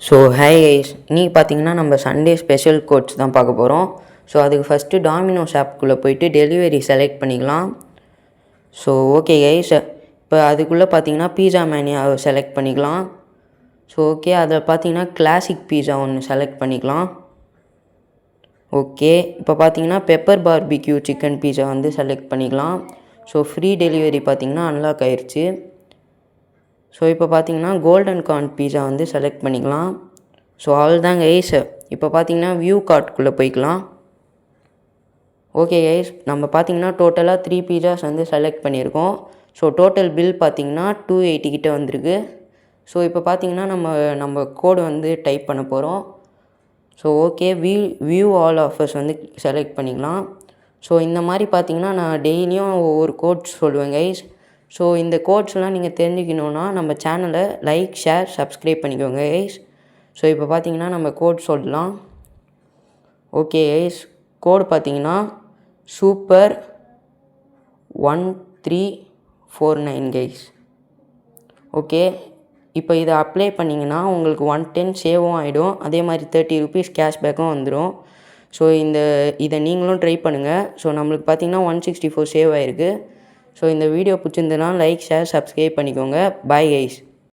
So hi guys, இன்றைக்கி பார்த்தீங்கன்னா நம்ம சண்டே ஸ்பெஷல் கோட்ஸ் தான் பார்க்க போகிறோம். ஸோ அதுக்கு ஃபஸ்ட்டு டாமினோஸ் ஆப்குள்ளே போய்ட்டு டெலிவரி செலக்ட் பண்ணிக்கலாம். ஸோ ஓகே கைஸ், இப்போ அதுக்குள்ளே பார்த்தீங்கன்னா பீஸா மேனியாவை செலக்ட் பண்ணிக்கலாம். ஸோ ஓகே, அதில் பார்த்தீங்கன்னா கிளாசிக் பீஸா ஒன்று செலக்ட் பண்ணிக்கலாம். ஓகே, இப்போ பார்த்தீங்கன்னா பெப்பர் பார்பிக்யூ சிக்கன் பீஸா வந்து செலக்ட் பண்ணிக்கலாம். ஸோ ஃப்ரீ டெலிவரி பார்த்தீங்கன்னா அன்லாக் ஆயிடுச்சு. ஸோ இப்போ பார்த்தீங்கன்னா கோல்டன் கார்ன் பீஸா வந்து செலக்ட் பண்ணிக்கலாம். ஸோ அவ்வளோதாங்க கைஸ். இப்போ பார்த்தீங்கன்னா வியூ கார்ட்குள்ளே போய்க்கலாம். ஓகே கைஸ், நம்ம பார்த்தீங்கன்னா டோட்டலாக 3 பீஸாஸ் வந்து செலக்ட் பண்ணியிருக்கோம். ஸோ டோட்டல் பில் பார்த்தீங்கன்னா 280 கிட்ட வந்திருக்கு. ஸோ இப்போ பார்த்தீங்கன்னா நம்ம கோடு வந்து டைப் பண்ண போகிறோம். So okay, view all offers வந்து செலக்ட் பண்ணிக்கலாம். ஸோ இந்த மாதிரி பார்த்தீங்கன்னா நான் டெய்லியும் ஒவ்வொரு கோட்ஸ் சொல்லுவேன் கைஸ். ஸோ இந்த கோட்ஸ்லாம் நீங்கள் தெரிஞ்சுக்கணுன்னா நம்ம சேனலை லைக், ஷேர், சப்ஸ்கிரைப் பண்ணிக்கோங்க கைஸ். ஸோ இப்போ பார்த்தீங்கன்னா நம்ம கோட் சொல்லலாம். ஓகே கைஸ், கோடு பார்த்தீங்கன்னா சூப்பர் 1349 கைஸ். ஓகே, இப்போ இதை அப்ளை பண்ணிங்கன்னா உங்களுக்கு 110 சேவும் ஆகிடும். அதே மாதிரி 30 ருபீஸ் கேஷ்பேக்கும் வந்துடும். ஸோ இதை நீங்களும் ட்ரை பண்ணுங்கள். ஸோ நம்மளுக்கு பார்த்தீங்கன்னா 164 சேவ் ஆகிருக்கு. ஸோ இந்த வீடியோ பிடிச்சிருந்ததுன்னா லைக், ஷேர், சப்ஸ்கிரைப் பண்ணிக்கோங்க. Bye guys.